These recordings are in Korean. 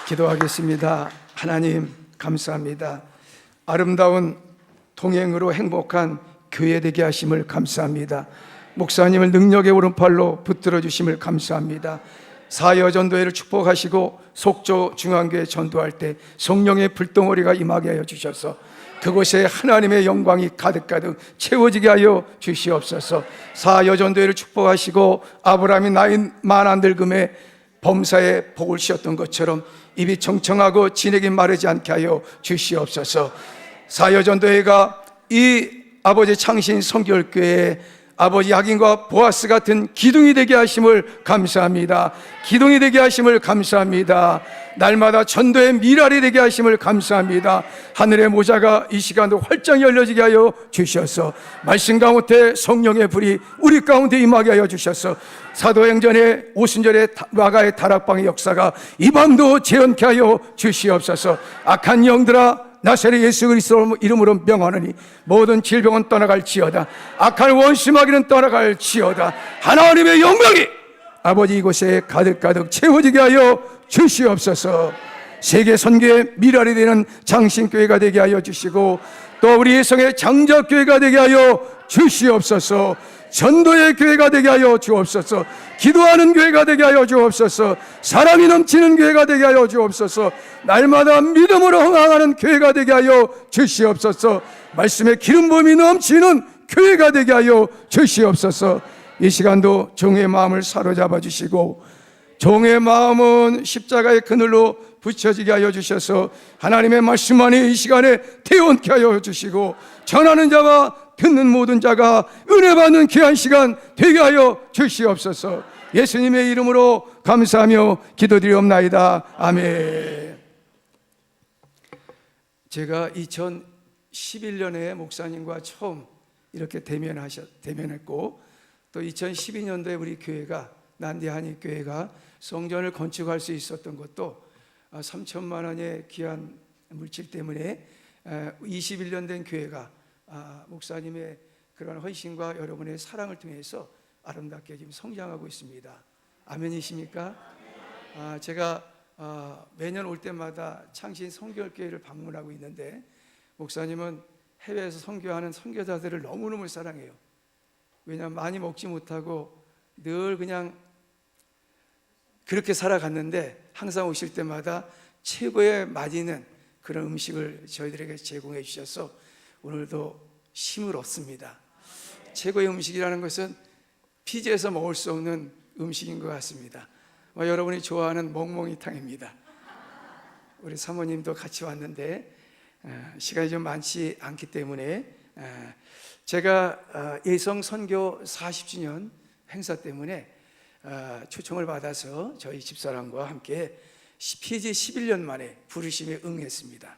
기도하겠습니다. 하나님 감사합니다. 아름다운 동행으로 행복한 교회 되게 하심을 감사합니다. 목사님을 능력의 오른팔로 붙들어 주심을 감사합니다. 사여전도회를 축복하시고 속초 중앙교회 전도할 때 성령의 불덩어리가 임하게 하여 주셔서 그곳에 하나님의 영광이 가득가득 채워지게 하여 주시옵소서. 사여전도회를 축복하시고 아브라함이 나이 많아 늙음에 범사에 복을 씌웠던 것처럼 입이 청청하고 진액이 마르지 않게 하여 주시옵소서. 사여전도회가 이 아버지 창신 성결교회에 아버지 야긴과 보아스 같은 기둥이 되게 하심을 감사합니다. 기둥이 되게 하심을 감사합니다. 날마다 전도의 미랄이 되게 하심을 감사합니다. 하늘의 모자가 이 시간도 활짝 열려지게 하여 주셔서 말씀 가운데 성령의 불이 우리 가운데 임하게 하여 주셔서 사도행전의 오순절의 마가의 다락방의 역사가 이 밤도 재현케 하여 주시옵소서. 악한 영들아 나사렛 예수 그리스도 이름으로 명하노니 모든 질병은 떠나갈지어다. 악한 원수마귀는 떠나갈지어다. 하나님의 영광이 아버지 이곳에 가득가득 채워지게 하여 주시옵소서. 세계 선교의 미랄이 되는 장신교회가 되게 하여 주시고 또 우리 예성의 장작교회가 되게 하여 주시옵소서. 전도의 교회가 되게 하여 주옵소서. 기도하는 교회가 되게 하여 주옵소서. 사랑이 넘치는 교회가 되게 하여 주옵소서. 날마다 믿음으로 흥황하는 교회가 되게 하여 주시옵소서. 말씀의 기름 부음이 넘치는 교회가 되게 하여 주시옵소서. 이 시간도 종의 마음을 사로잡아 주시고 종의 마음은 십자가의 그늘로 붙여지게 하여 주셔서 하나님의 말씀만이 이 시간에 태원케 하여 주시고 전하는 자와 듣는 모든 자가 은혜 받는 귀한 시간 되게 하여 주시옵소서. 예수님의 이름으로 감사하며 기도드리옵나이다. 아멘. 제가 2011년에 목사님과 처음 이렇게 대면했고 또 2012년도에 우리 교회가 난대한인교회가 성전을 건축할 수 있었던 것도 3천만 원의 귀한 물질 때문에 21년 된 교회가 목사님의 그런 헌신과 여러분의 사랑을 통해서 아름답게 지금 성장하고 있습니다. 아멘이십니까? 제가 매년 올 때마다 창신 성결교회를 방문하고 있는데 목사님은 해외에서 선교하는 선교사들을 너무너무 사랑해요. 왜냐하면 많이 먹지 못하고 늘 그냥 그렇게 살아갔는데 항상 오실 때마다 최고의 맛있는 그런 음식을 저희들에게 제공해 주셔서 오늘도 힘을 얻습니다. 최고의 음식이라는 것은 피지에서 먹을 수 없는 음식인 것 같습니다. 여러분이 좋아하는 멍멍이탕입니다. 우리 사모님도 같이 왔는데 시간이 좀 많지 않기 때문에 제가 예성 선교 40주년 행사 때문에 초청을 받아서 저희 집사람과 함께 피지 11년 만에 부르심에 응했습니다.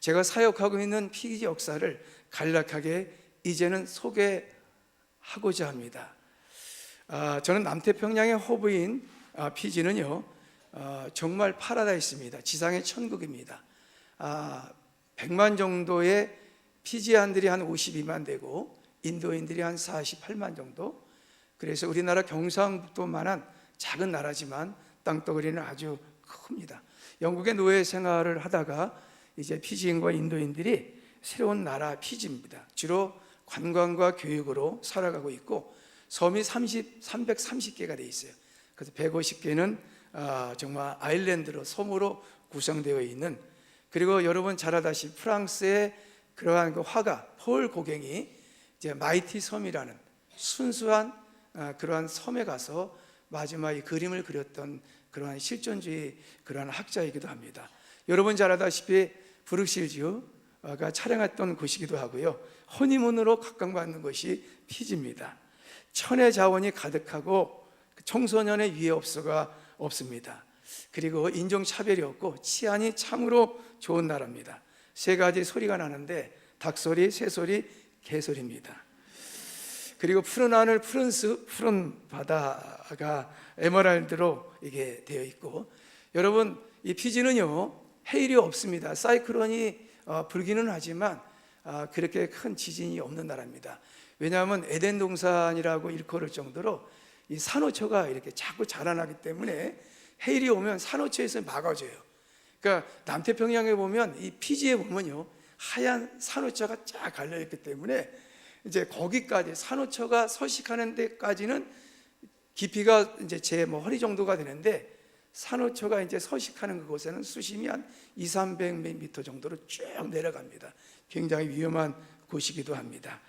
제가 사역하고 있는 피지 역사를 간략하게 이제는 소개하고자 합니다. 저는 남태평양의 허브인 피지는요 정말 파라다이스입니다. 지상의 천국입니다. 100만 정도의 피지안들이 한 52만 되고 인도인들이 한 48만 정도. 그래서 우리나라 경상북도만한 작은 나라지만 땅덩어리는 아주 큽니다. 영국의 노예 생활을 하다가 이제 피지인과 인도인들이 새로운 나라 피지입니다. 주로 관광과 교육으로 살아가고 있고 섬이 330개가 돼 있어요. 그래서 150개는 정말 아일랜드로 섬으로 구성되어 있는, 그리고 여러분 잘 아다시피 프랑스의 그러한 그 화가 폴 고갱이 이제 마이티 섬이라는 순수한 그러한 섬에 가서 마지막에 그림을 그렸던 그러한 실존주의 그러한 학자이기도 합니다. 여러분 잘 아다시피 브룩실즈가 촬영했던 곳이기도 하고요. 허니문으로 각광받는 것이 피지입니다. 천의 자원이 가득하고 청소년의 위해 없어가 없습니다. 그리고 인종차별이 없고 치안이 참으로 좋은 나라입니다. 세 가지 소리가 나는데 닭소리, 새소리, 개소리입니다. 그리고 푸른 하늘, 푸른 바다가 에메랄드로 이게 되어 있고, 여러분 이 피지는요 해일이 없습니다. 사이클론이 불기는 하지만 그렇게 큰 지진이 없는 나라입니다. 왜냐하면 에덴 동산이라고 일컬을 정도로 이 산호초가 이렇게 자꾸 자라나기 때문에 해일이 오면 산호초에서 막아줘요. 그러니까 남태평양에 보면 이 피지에 보면요 하얀 산호초가 쫙 갈려 있기 때문에 이제 거기까지 산호초가 서식하는 데까지는 깊이가 이제 제 허리 정도가 되는데 산호초가 이제 서식하는 그곳에는 수심이 한 200~300m 정도로 쭉 내려갑니다. 굉장히 위험한 곳이기도 합니다.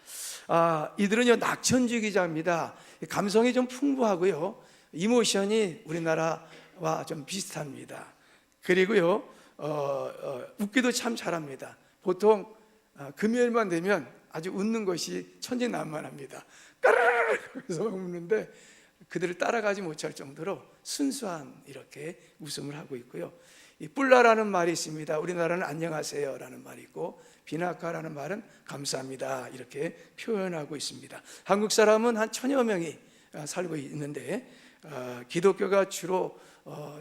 이들은요 낙천주 기자입니다. 감성이 좀 풍부하고요 이모션이 우리나라와 좀 비슷합니다. 그리고요 웃기도 참 잘합니다. 보통 금요일만 되면 아주 웃는 것이 천진난만합니다. 까르르 그래서 웃는데 그들을 따라가지 못할 정도로 순수한 이렇게 웃음을 하고 있고요. 이 뿔라라는 말이 있습니다. 우리나라는 안녕하세요라는 말이 있고 비나카라는 말은 감사합니다 이렇게 표현하고 있습니다. 한국 사람은 한 1000여 명이 살고 있는데 기독교가 주로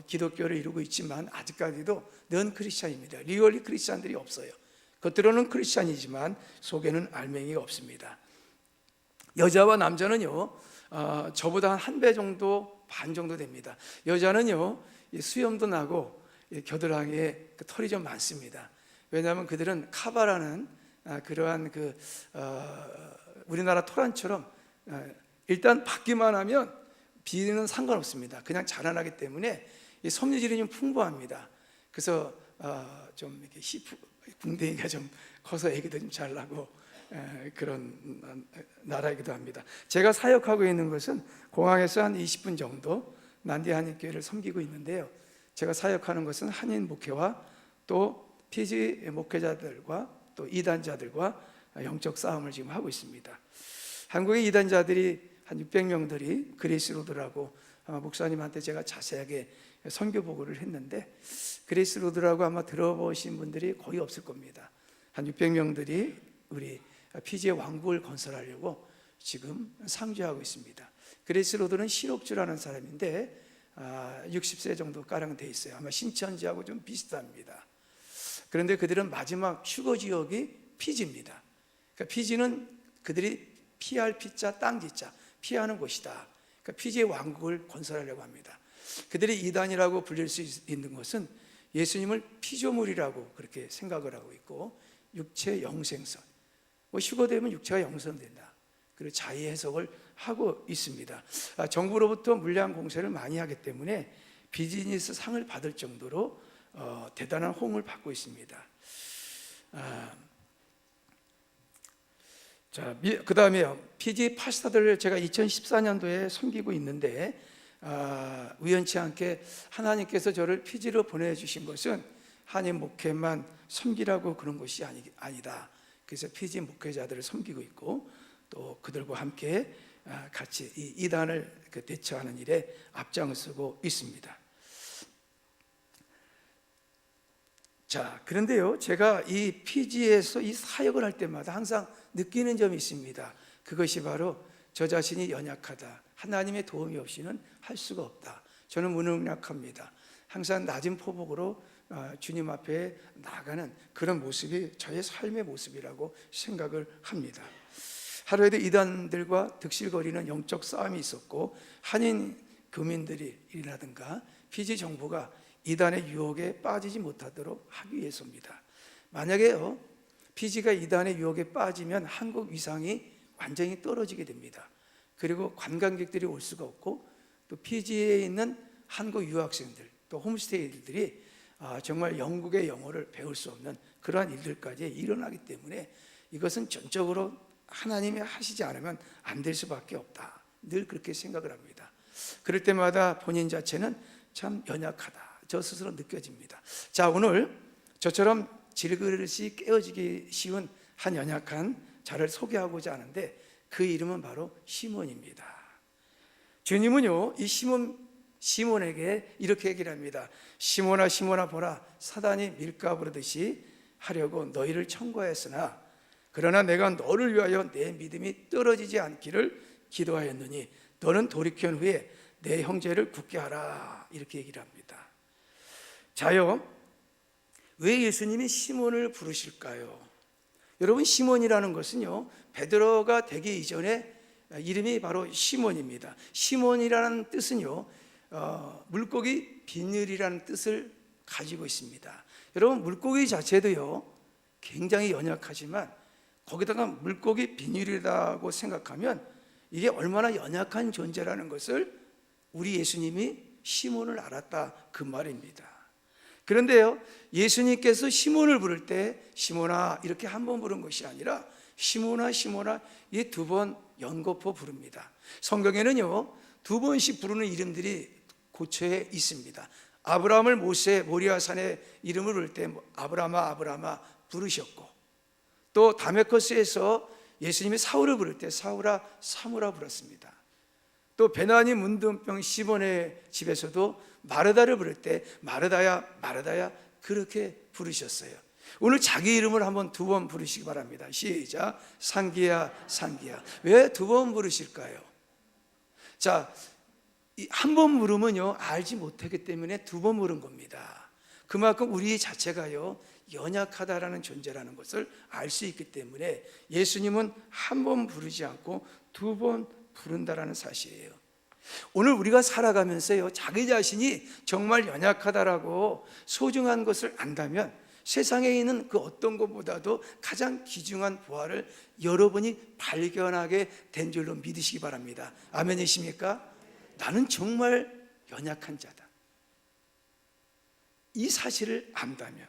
기독교를 이루고 있지만 아직까지도 넌 크리스찬입니다. 리얼리 크리스찬들이 없어요. 겉으로는 크리스찬이지만 속에는 알맹이가 없습니다. 여자와 남자는요 저보다 한 배 정도 반 정도 됩니다. 여자는요 수염도 나고 겨드랑이에 털이 좀 많습니다. 왜냐하면 그들은 카바라는 그러한 우리나라 토란처럼 일단 받기만 하면 비는 상관없습니다. 그냥 자라나기 때문에 이 섬유질이 좀 풍부합니다. 그래서 좀 이렇게 궁뎅이가 좀 커서 애기도 좀 잘 나고 그런 나라이기도 합니다. 제가 사역하고 있는 것은 공항에서 한 20분 정도 난디 한인교회를 섬기고 있는데요. 제가 사역하는 것은 한인 목회와 또 피지 목회자들과 또 이단자들과 영적 싸움을 지금 하고 있습니다. 한국의 이단자들이 한 600명들이 그레이스 로드라고 목사님한테 제가 자세하게 선교 보고를 했는데 그레이스 로드라고 아마 들어보신 분들이 거의 없을 겁니다. 한 600명들이 우리 피지의 왕국을 건설하려고 지금 상주하고 있습니다. 그레이스 로드는 실업주라는 사람인데 60세 정도 가량 돼 있어요. 아마 신천지하고 좀 비슷합니다. 그런데 그들은 마지막 휴거 지역이 피지입니다. 그러니까 피지는 그들이 피할 피자 땅지자 피하는 곳이다. 그러니까 피지의 왕국을 건설하려고 합니다. 그들이 이단이라고 불릴 수 있는 것은 예수님을 피조물이라고 그렇게 생각을 하고 있고 육체 영생선 휴거되면 육체가 영선된다. 그리고 자의 해석을 하고 있습니다. 정부로부터 물량 공세를 많이 하기 때문에 비즈니스 상을 받을 정도로 대단한 호응을 받고 있습니다. 그 다음에요. 피지 파스타들을 제가 2014년도에 섬기고 있는데 우연치 않게 하나님께서 저를 피지로 보내주신 것은 한인 목회만 섬기라고 그런 것이 아니다. 그래서 피지 목회자들을 섬기고 있고 또 그들과 함께 같이 이 이단을 대처하는 일에 앞장서고 있습니다. 그런데요 제가 이 피지에서 이 사역을 할 때마다 항상 느끼는 점이 있습니다. 그것이 바로 저 자신이 연약하다. 하나님의 도움이 없이는 할 수가 없다. 저는 무능력합니다. 항상 낮은 포복으로 주님 앞에 나가는 그런 모습이 저의 삶의 모습이라고 생각을 합니다. 하루에도 이단들과 득실거리는 영적 싸움이 있었고 한인 교민들이라든가 피지 정부가 이단의 유혹에 빠지지 못하도록 하기 위해서입니다. 만약에요 피지가 이단의 유혹에 빠지면 한국 위상이 완전히 떨어지게 됩니다. 그리고 관광객들이 올 수가 없고 또 피지에 있는 한국 유학생들 또 홈스테이들이 정말 영국의 영어를 배울 수 없는 그러한 일들까지 일어나기 때문에 이것은 전적으로 하나님이 하시지 않으면 안 될 수밖에 없다. 늘 그렇게 생각을 합니다. 그럴 때마다 본인 자체는 참 연약하다. 저 스스로 느껴집니다. 오늘 저처럼 질그릇이 깨어지기 쉬운 한 연약한 자를 소개하고자 하는데 그 이름은 바로 시몬입니다. 주님은요 이 시몬에게 이렇게 얘기를 합니다. 시몬아 시몬아 보라 사단이 밀가부르듯이 하려고 너희를 청구하였으나 그러나 내가 너를 위하여 내 믿음이 떨어지지 않기를 기도하였느니 너는 돌이킨 후에 내 형제를 굳게 하라 이렇게 얘기를 합니다. 왜 예수님이 시몬을 부르실까요? 여러분 시몬이라는 것은요 베드로가 되기 이전에 이름이 바로 시몬입니다. 시몬이라는 뜻은요 물고기 비늘이라는 뜻을 가지고 있습니다. 여러분, 물고기 자체도요 굉장히 연약하지만 거기다가 물고기 비닐이라고 생각하면 이게 얼마나 연약한 존재라는 것을 우리 예수님이 시몬을 알았다, 그 말입니다. 그런데요, 예수님께서 시몬을 부를 때 시몬아 이렇게 한 번 부른 것이 아니라 시몬아 시몬아 이 두 번 연거푸 부릅니다. 성경에는요 2번씩 부르는 이름들이 고초에 있습니다. 아브라함을 모세 모리아산에 이름을 부를 때 아브라함아 아브라함아 부르셨고, 또 다메코스에서 예수님이 사울을 부를 때 사울아 사무라 불렀습니다. 또 베나니 문둥병 시몬의 집에서도 마르다를 부를 때 마르다야 마르다야 그렇게 부르셨어요. 오늘 자기 이름을 한번 2번 부르시기 바랍니다. 시작. 상기야 상기야. 왜 2번 부르실까요? 자, 한 번 부르면요 알지 못하기 때문에 2번 부른 겁니다. 그만큼 우리 자체가요 연약하다라는 존재라는 것을 알 수 있기 때문에 예수님은 한 번 부르지 않고 2번 부른다라는 사실이에요. 오늘 우리가 살아가면서요 자기 자신이 정말 연약하다라고 소중한 것을 안다면 세상에 있는 그 어떤 것보다도 가장 귀중한 보화를 여러분이 발견하게 된 줄로 믿으시기 바랍니다. 아멘이십니까? 나는 정말 연약한 자다, 이 사실을 안다면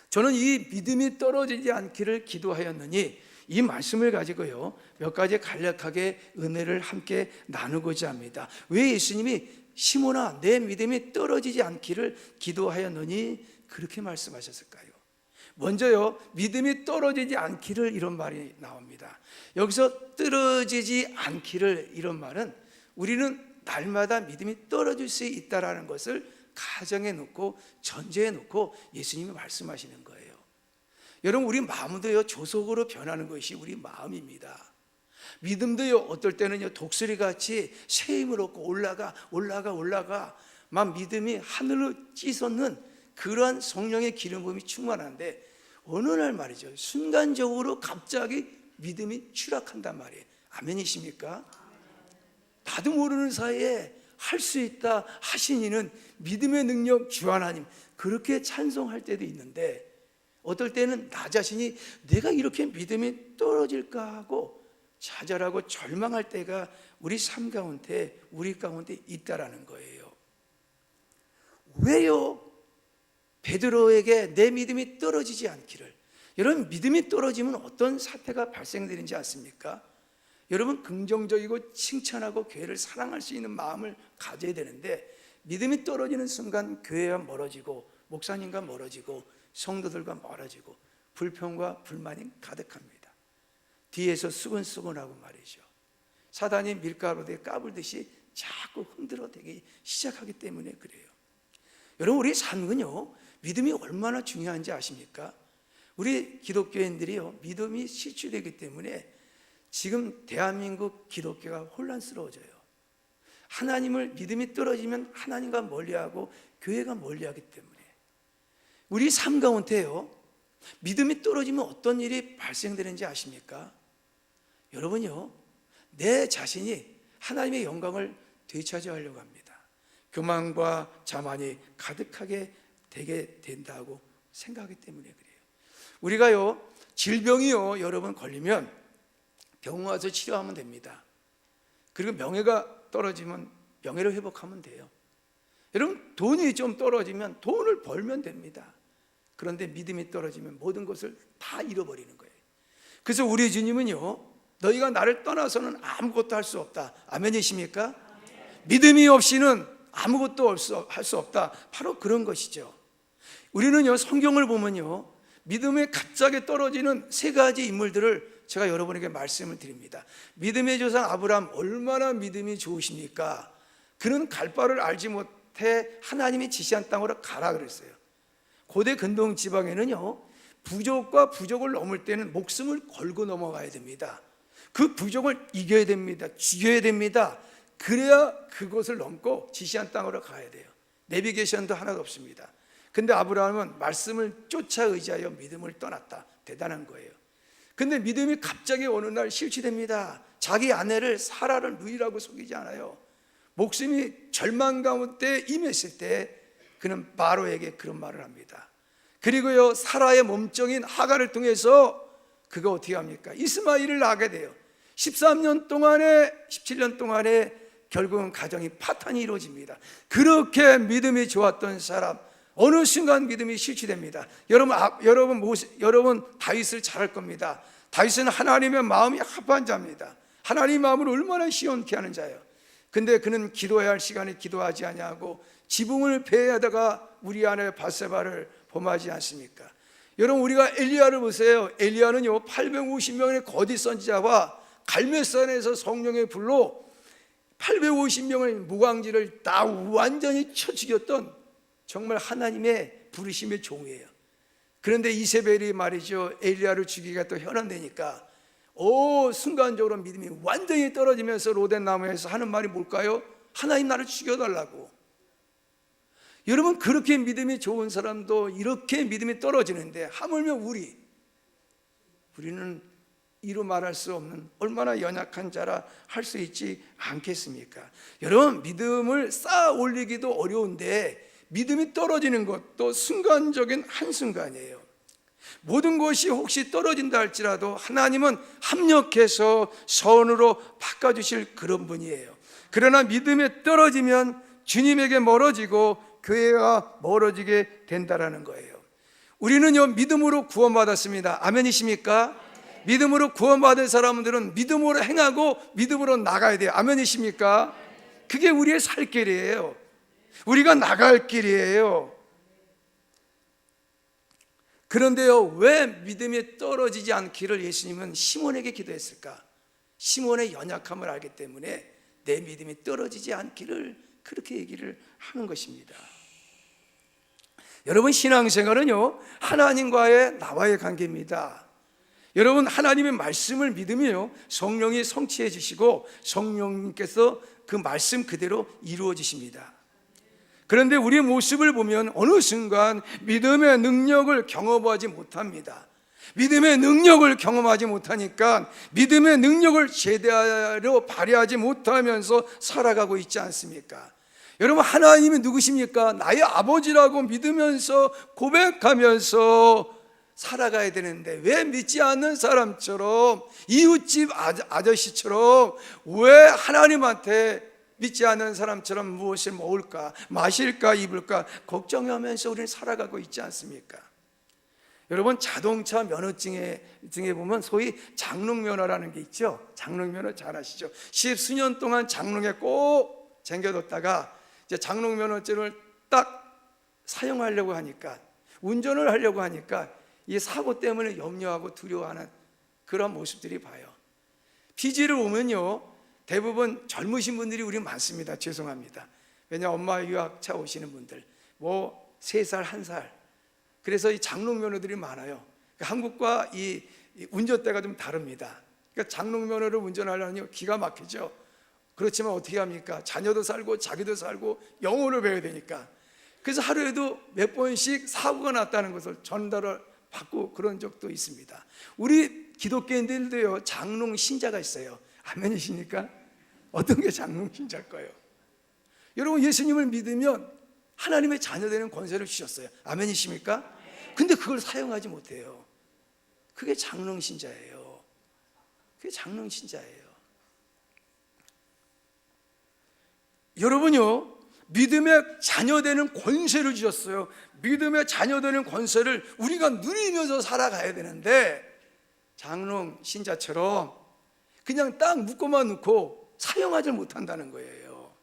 저는 이 믿음이 떨어지지 않기를 기도하였느니 이 말씀을 가지고요 몇 가지 간략하게 은혜를 함께 나누고자 합니다. 왜 예수님이 시몬아 내 믿음이 떨어지지 않기를 기도하였느니 그렇게 말씀하셨을까요? 먼저요 믿음이 떨어지지 않기를 이런 말이 나옵니다. 여기서 떨어지지 않기를 이런 말은 우리는 날마다 믿음이 떨어질 수 있다는 것을 가정해 놓고 전제해 놓고 예수님이 말씀하시는 거예요. 여러분, 우리 마음도요 조속으로 변하는 것이 우리 마음입니다. 믿음도요 어떨 때는요 독수리같이 새 힘을 얻고 올라가 막 믿음이 하늘로 찌솟는 그러한 성령의 기름 부음이 충만한데 어느 날 말이죠 순간적으로 갑자기 믿음이 추락한단 말이에요. 아멘이십니까? 나도 모르는 사이에 할 수 있다 하신 이는 믿음의 능력 주 하나님 그렇게 찬송할 때도 있는데, 어떨 때는 나 자신이 내가 이렇게 믿음이 떨어질까 하고 좌절하고 절망할 때가 우리 삶 가운데 우리 가운데 있다라는 거예요. 왜요? 베드로에게 내 믿음이 떨어지지 않기를. 여러분, 믿음이 떨어지면 어떤 사태가 발생되는지 아십니까? 여러분, 긍정적이고 칭찬하고 교회를 사랑할 수 있는 마음을 가져야 되는데 믿음이 떨어지는 순간 교회와 멀어지고 목사님과 멀어지고 성도들과 멀어지고 불평과 불만이 가득합니다. 뒤에서 수근수근하고 말이죠. 사단이 밀가루에 까불듯이 자꾸 흔들어대기 시작하기 때문에 그래요. 여러분, 우리 삶은요 믿음이 얼마나 중요한지 아십니까? 우리 기독교인들이요 믿음이 실추되기 때문에 지금 대한민국 기독교가 혼란스러워져요. 하나님을 믿음이 떨어지면 하나님과 멀리하고 교회가 멀리하기 때문에 우리 삶 가운데요 믿음이 떨어지면 어떤 일이 발생되는지 아십니까? 여러분요 내 자신이 하나님의 영광을 되찾아하려고 합니다. 교만과 자만이 가득하게 되게 된다고 생각하기 때문에 그래요. 우리가요 질병이요 여러분 걸리면 병원 가서 치료하면 됩니다. 그리고 명예가 떨어지면 명예를 회복하면 돼요. 여러분, 돈이 좀 떨어지면 돈을 벌면 됩니다. 그런데 믿음이 떨어지면 모든 것을 다 잃어버리는 거예요. 그래서 우리 주님은요 너희가 나를 떠나서는 아무것도 할 수 없다. 아멘이십니까? 믿음이 없이는 아무것도 할 수 없다. 바로 그런 것이죠. 우리는요 성경을 보면요 믿음이 갑자기 떨어지는 3가지 인물들을 제가 여러분에게 말씀을 드립니다. 믿음의 조상 아브라함 얼마나 믿음이 좋으십니까? 그는 갈 바를 알지 못해 하나님이 지시한 땅으로 가라 그랬어요. 고대 근동 지방에는요 부족과 부족을 넘을 때는 목숨을 걸고 넘어가야 됩니다. 그 부족을 이겨야 됩니다. 죽여야 됩니다. 그래야 그곳을 넘고 지시한 땅으로 가야 돼요. 내비게이션도 하나도 없습니다. 근데 아브라함은 말씀을 쫓아 의지하여 믿음을 떠났다. 대단한 거예요. 근데 믿음이 갑자기 어느 날 실추됩니다. 자기 아내를 사라를 누이라고 속이지 않아요. 목숨이 절망 가운데 임했을 때 그는 바로에게 그런 말을 합니다. 그리고요, 사라의 몸종인 하갈을 통해서 그가 어떻게 합니까? 이스마엘을 낳게 돼요. 13년 동안에, 17년 동안에 결국은 가정이 파탄이 이루어집니다. 그렇게 믿음이 좋았던 사람, 어느 순간 믿음이 실추됩니다. 여러분 다윗을 잘 알 겁니다. 다윗은 하나님의 마음이 합한 자입니다. 하나님의 마음을 얼마나 시원케 하는 자예요. 근데 그는 기도해야 할 시간에 기도하지 아니하고 지붕을 배에다가 우리 아내 바세바를 범하지 않습니까? 여러분, 우리가 엘리야를 보세요. 엘리야는요 850명의 거짓 선지자와 갈멜산에서 성령의 불로 850명의 무광지를 다 완전히 쳐 죽였던 정말 하나님의 부르심의 종이에요. 그런데 이세벨이 말이죠, 엘리야를 죽이기가 또 현안되니까 순간적으로 믿음이 완전히 떨어지면서 로덴 나무에서 하는 말이 뭘까요? 하나님 나를 죽여달라고. 여러분, 그렇게 믿음이 좋은 사람도 이렇게 믿음이 떨어지는데 하물며 우리는 이루 말할 수 없는 얼마나 연약한 자라 할 수 있지 않겠습니까? 여러분, 믿음을 쌓아 올리기도 어려운데 믿음이 떨어지는 것도 순간적인 한순간이에요. 모든 것이 혹시 떨어진다 할지라도 하나님은 합력해서 선으로 바꿔주실 그런 분이에요. 그러나 믿음이 떨어지면 주님에게 멀어지고 교회와 멀어지게 된다라는 거예요. 우리는요 믿음으로 구원받았습니다. 아멘이십니까? 믿음으로 구원받은 사람들은 믿음으로 행하고 믿음으로 나가야 돼요. 아멘이십니까? 그게 우리의 살 길이에요. 우리가 나갈 길이에요. 그런데요, 왜 믿음이 떨어지지 않기를 예수님은 시몬에게 기도했을까? 시몬의 연약함을 알기 때문에 내 믿음이 떨어지지 않기를 그렇게 얘기를 하는 것입니다. 여러분, 신앙생활은요 하나님과의 나와의 관계입니다. 여러분, 하나님의 말씀을 믿으면요 성령이 성취해 주시고 성령님께서 그 말씀 그대로 이루어 주십니다. 그런데 우리의 모습을 보면 어느 순간 믿음의 능력을 경험하지 못합니다. 믿음의 능력을 경험하지 못하니까 믿음의 능력을 제대로 발휘하지 못하면서 살아가고 있지 않습니까? 여러분, 하나님이 누구십니까? 나의 아버지라고 믿으면서 고백하면서 살아가야 되는데 왜 믿지 않는 사람처럼, 이웃집 아저씨처럼 왜 하나님한테 믿지 않는 사람처럼 무엇을 먹을까, 마실까, 입을까 걱정하면서 우리는 살아가고 있지 않습니까? 여러분, 자동차 면허증에 보면 소위 장롱면허라는 게 있죠. 장롱면허 잘 아시죠? 십수년 동안 장롱에 꼭 쟁겨뒀다가 이제 장롱면허증을 딱 사용하려고 하니까, 운전을 하려고 하니까 이 사고 때문에 염려하고 두려워하는 그런 모습들이 봐요. 피지를 오면요 대부분 젊으신 분들이 우리 많습니다. 죄송합니다. 왜냐, 엄마 유학차 오시는 분들 3살, 1살, 그래서 이 장롱면허들이 많아요. 한국과 이 운전대가 좀 다릅니다. 그러니까 장롱면허를 운전하려니 기가 막히죠. 그렇지만 어떻게 합니까? 자녀도 살고 자기도 살고 영어를 배워야 되니까. 그래서 하루에도 몇 번씩 사고가 났다는 것을 전달을 받고 그런 적도 있습니다. 우리 기독교인들도요 장롱 신자가 있어요. 아멘이십니까? 어떤 게 장롱 신자일까요? 여러분, 예수님을 믿으면 하나님의 자녀되는 권세를 주셨어요. 아멘이십니까? 근데 그걸 사용하지 못해요. 그게 장롱 신자예요. 그게 장롱 신자예요. 여러분요, 믿음의 자녀되는 권세를 주셨어요. 믿음의 자녀되는 권세를 우리가 누리면서 살아가야 되는데 장롱 신자처럼 그냥 딱 묶어만 놓고 사용하지 못한다는 거예요.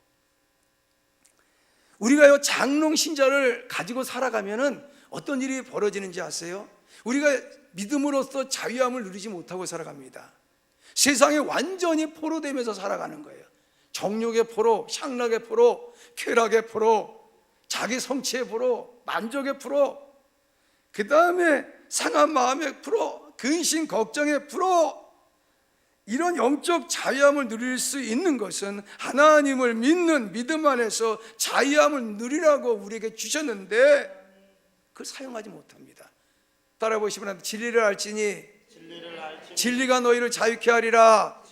우리가요 장롱 신자를 가지고 살아가면은 어떤 일이 벌어지는지 아세요? 우리가 믿음으로써 자유함을 누리지 못하고 살아갑니다. 세상에 완전히 포로되면서 살아가는 거예요. 정욕의 포로, 향락의 포로, 쾌락의 포로, 자기 성취의 포로, 만족의 포로, 그 다음에 상한 마음의 포로, 근심 걱정의 포로. 이런 영적 자유함을 누릴 수 있는 것은 하나님을 믿는 믿음 안에서 자유함을 누리라고 우리에게 주셨는데 그걸 사용하지 못합니다. 따라 보시면 진리를 알지니 진리가 너희를 자유케 하리라.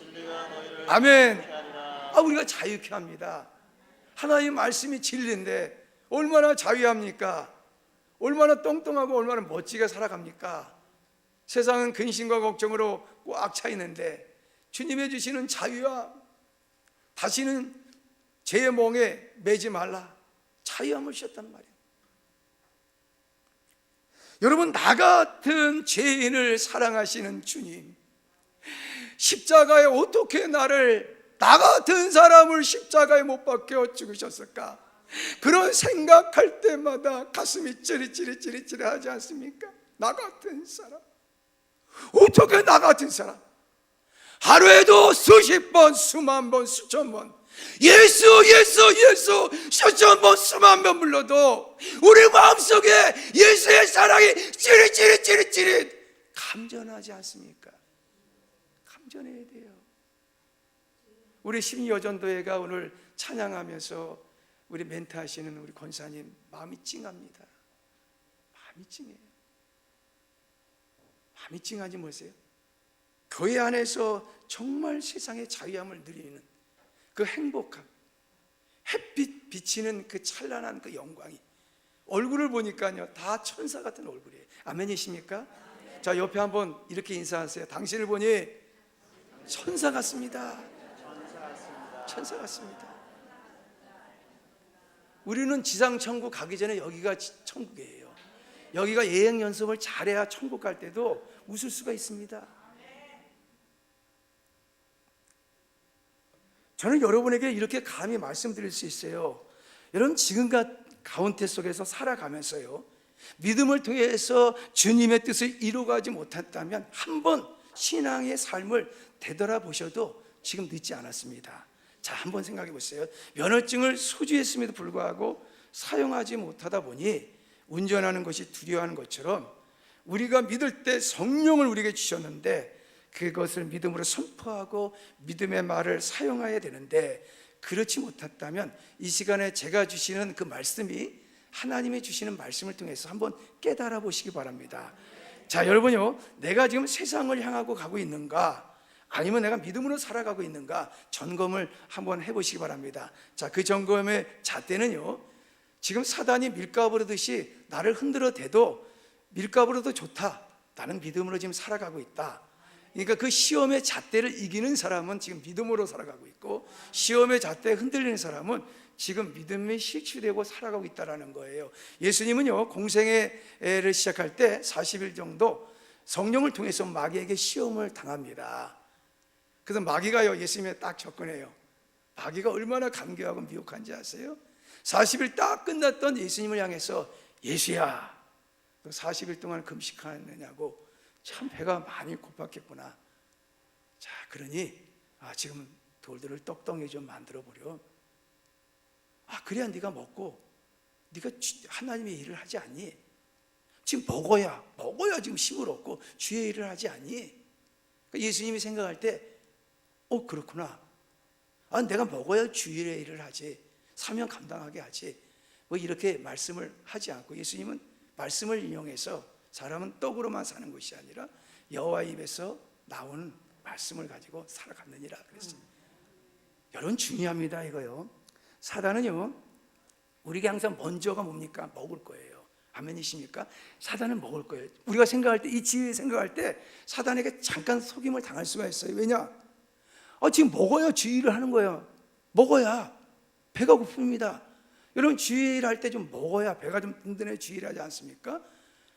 아멘. 우리가 자유케 합니다. 하나님 말씀이 진리인데 얼마나 자유합니까? 얼마나 똥똥하고 얼마나 멋지게 살아갑니까? 세상은 근심과 걱정으로 꽉 차 있는데 주님의 주시는 자유와 다시는 죄의 몽에 매지 말라, 자유함을 주셨단 말이에요. 여러분, 나 같은 죄인을 사랑하시는 주님, 십자가에 어떻게 나 같은 사람을 십자가에 못 박혀 죽으셨을까? 그런 생각할 때마다 가슴이 찌릿찌릿 하지 않습니까? 나 같은 사람, 어떻게 나 같은 사람, 하루에도 수십 번, 수만 번, 수천 번 예수 수천 번, 수만 번 불러도 우리 마음속에 예수의 사랑이 찌릿 감전하지 않습니까? 감전해야 돼요. 우리 심리여전도회가 오늘 찬양하면서 우리 멘트하시는 우리 권사님 마음이 찡합니다. 마음이 찡해요. 마음이 찡하지 뭐세요? 교회 안에서 정말 세상의 자유함을 누리는 그 행복함, 햇빛 비치는 그 찬란한 그 영광이, 얼굴을 보니까요 다 천사 같은 얼굴이에요. 아멘이십니까? 자, 옆에 한번 이렇게 인사하세요. 당신을 보니 천사 같습니다. 천사 같습니다. 우리는 지상 천국 가기 전에 여기가 천국이에요. 여기가 예행 연습을 잘해야 천국 갈 때도 웃을 수가 있습니다. 저는 여러분에게 이렇게 감히 말씀드릴 수 있어요. 여러분, 지금과 가운데 속에서 살아가면서요, 믿음을 통해서 주님의 뜻을 이루어가지 못했다면 한번 신앙의 삶을 되돌아보셔도 지금 늦지 않았습니다. 자, 한번 생각해 보세요. 면허증을 소지했음에도 불구하고 사용하지 못하다 보니 운전하는 것이 두려워하는 것처럼 우리가 믿을 때 성령을 우리에게 주셨는데 그것을 믿음으로 선포하고 믿음의 말을 사용해야 되는데, 그렇지 못했다면 이 시간에 제가 주시는 그 말씀이 하나님이 주시는 말씀을 통해서 한번 깨달아 보시기 바랍니다. 자, 여러분요, 내가 지금 세상을 향하고 가고 있는가, 아니면 내가 믿음으로 살아가고 있는가 점검을 한번 해보시기 바랍니다. 자, 그 점검의 잣대는요, 지금 사단이 밀가부르듯이 나를 흔들어 대도 밀가부르도 좋다, 나는 믿음으로 지금 살아가고 있다. 그러니까 그 시험의 잣대를 이기는 사람은 지금 믿음으로 살아가고 있고, 시험의 잣대에 흔들리는 사람은 지금 믿음이 실추되고 살아가고 있다는 거예요. 예수님은요, 공생애를 시작할 때 40일 정도 성령을 통해서 마귀에게 시험을 당합니다. 그래서 마귀가요, 예수님에 딱 접근해요. 마귀가 얼마나 간교하고 미혹한지 아세요? 40일 딱 끝났던 예수님을 향해서, 예수야, 너 40일 동안 금식하느냐고, 참 배가 많이 고팠겠구나. 자, 그러니 지금 돌들을 떡덩이 좀 만들어 보렴. 그래야 네가 먹고, 네가 하나님의 일을 하지 않니? 지금 먹어야 지금 힘을 얻고 주의 일을 하지 않니? 그러니까 예수님이 생각할 때, 그렇구나. 내가 먹어야 주의 일을 하지, 사명 감당하게 하지, 뭐 이렇게 말씀을 하지 않고, 예수님은 말씀을 인용해서 사람은 떡으로만 사는 것이 아니라 여호와 입에서 나오는 말씀을 가지고 살아갔느니라 그랬어요. 여러분, 중요합니다 이거요. 사단은요, 우리에게 항상 먼저가 뭡니까? 먹을 거예요. 아멘이십니까? 사단은 먹을 거예요. 우리가 생각할 때, 이 지혜에 생각할 때 사단에게 잠깐 속임을 당할 수가 있어요. 왜냐? 지금 먹어야 주의를 하는 거예요. 먹어야 배가 고픕니다. 여러분, 주의를 할 때 좀 먹어야 배가 좀 든든해 주의를 하지 않습니까?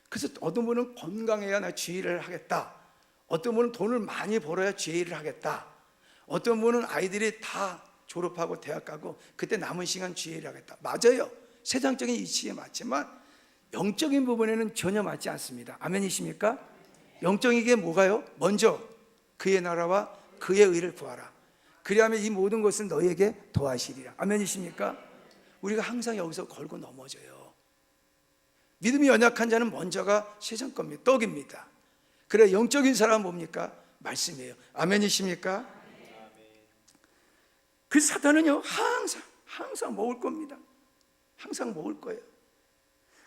그래서 어떤 분은 건강해야 나 주의를 하겠다, 어떤 분은 돈을 많이 벌어야 주의를 하겠다, 어떤 분은 아이들이 다 졸업하고 대학 가고 그때 남은 시간 주의를 하겠다. 맞아요. 세상적인 이치에 맞지만 영적인 부분에는 전혀 맞지 않습니다. 아멘이십니까? 영적인 게 뭐가요? 먼저 그의 나라와 그의 의를 구하라. 그리하면 이 모든 것은 너희에게 더하시리라. 아멘이십니까? 우리가 항상 여기서 걸고 넘어져요. 믿음이 연약한 자는 먼저가 세상 겁니다. 떡입니다. 그래, 영적인 사람은 뭡니까? 말씀이에요. 아멘이십니까? 그 사단은요, 항상 먹을 겁니다. 항상 먹을 거예요.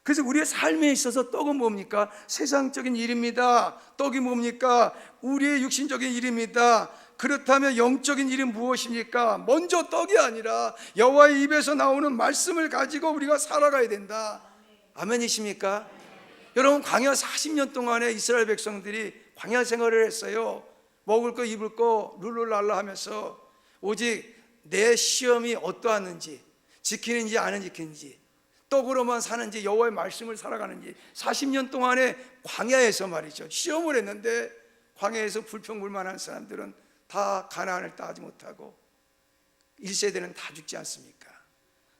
그래서 우리의 삶에 있어서 떡은 뭡니까? 세상적인 일입니다. 떡이 뭡니까? 우리의 육신적인 일입니다. 그렇다면 영적인 일이 무엇입니까? 먼저 떡이 아니라 여호와의 입에서 나오는 말씀을 가지고 우리가 살아가야 된다. 아멘이십니까? 여러분, 광야 40년 동안에 이스라엘 백성들이 광야 생활을 했어요. 먹을 거 입을 거 룰루랄라 하면서 오직 내 시험이 어떠하는지, 지키는지 안 지키는지, 떡으로만 사는지 여호와의 말씀을 살아가는지 40년 동안에 광야에서 말이죠, 시험을 했는데 광야에서 불평불만한 사람들은 다 가나안을 따지 못하고 1세대는 다 죽지 않습니까?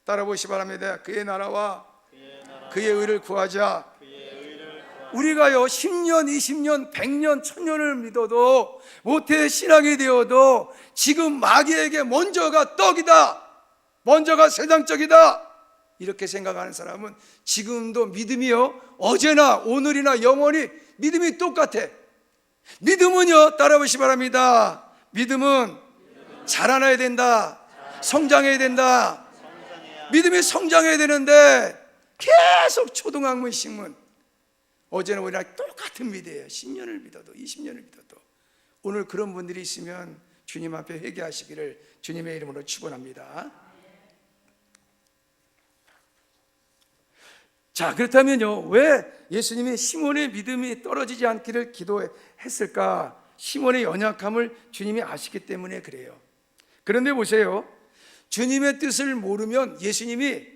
따라보시 바랍니다. 그의 나라와 그의 의를 구하자. 우리가요 10년, 20년, 100년, 1000년을 믿어도 모태 신앙이 되어도 지금 마귀에게 먼저가 떡이다, 먼저가 세상적이다 이렇게 생각하는 사람은 지금도 믿음이요 어제나 오늘이나 영원히 믿음이 똑같아. 믿음은요, 따라보시 바랍니다. 믿음은 자라나야 된다, 성장해야 된다. 믿음이 성장해야 되는데 계속 초등학문 식문, 어제나 오늘이나 똑같은 믿음이에요. 10년을 믿어도 20년을 믿어도. 오늘 그런 분들이 있으면 주님 앞에 회개하시기를 주님의 이름으로 축원합니다. 자, 그렇다면요, 왜 예수님이 시몬의 믿음이 떨어지지 않기를 기도했을까? 시몬의 연약함을 주님이 아시기 때문에 그래요. 그런데 보세요, 주님의 뜻을 모르면 예수님이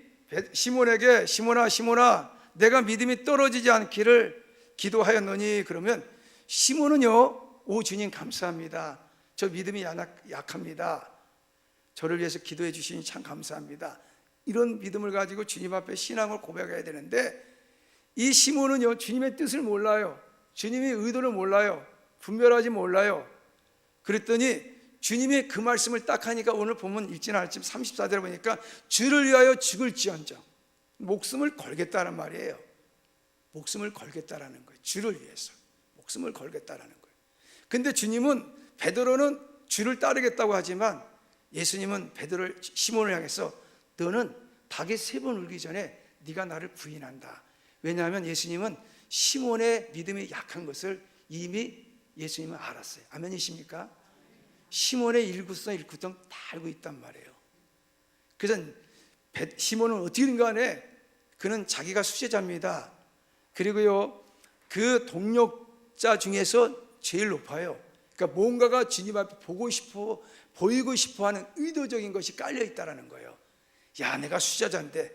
시몬에게 시몬아 시몬아 내가 믿음이 떨어지지 않기를 기도하였노니, 그러면 시몬은요, 오 주님 감사합니다, 저 믿음이 약합니다, 저를 위해서 기도해 주시니 참 감사합니다, 이런 믿음을 가지고 주님 앞에 신앙을 고백해야 되는데, 이 시몬은요 주님의 뜻을 몰라요. 주님의 의도를 몰라요. 분별하지 몰라요. 그랬더니 주님의 그 말씀을 딱 하니까 오늘 보면 읽지는 않았지만 34절에 보니까 주를 위하여 죽을지언정, 목숨을 걸겠다는 말이에요. 목숨을 걸겠다라는 거예요. 주를 위해서 목숨을 걸겠다라는 거예요. 근데 주님은, 베드로는 주를 따르겠다고 하지만 예수님은 시몬을 향해서 너는 닭이 3번 울기 전에 네가 나를 부인한다. 왜냐하면 예수님은 시몬의 믿음이 약한 것을 이미 예수님은 알았어요. 아멘이십니까? 시몬의 일구성 일구성 다 알고 있단 말이에요. 그래서 시몬은 어떻게든 간에 그는 자기가 수제자입니다. 그리고요 그 동력자 중에서 제일 높아요. 그러니까 뭔가가 주님 앞에 보이고 싶어 하는 의도적인 것이 깔려 있다는 거예요. 야, 내가 수제자인데,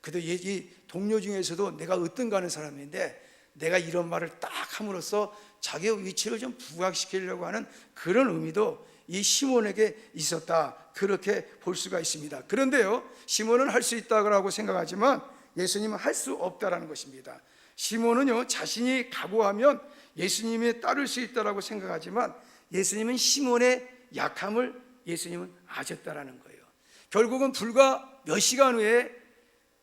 그래도 이 동료 중에서도 내가 으뜸 가는 사람인데 내가 이런 말을 딱 함으로써 자기의 위치를 좀 부각시키려고 하는 그런 의미도 이 시몬에게 있었다, 그렇게 볼 수가 있습니다. 그런데요, 시몬은 할 수 있다고 생각하지만 예수님은 할 수 없다라는 것입니다. 시몬은요 자신이 각오하면 예수님에 따를 수 있다라고 생각하지만 예수님은 시몬의 약함을 예수님은 아셨다라는 거예요. 결국은 불과 몇 시간 후에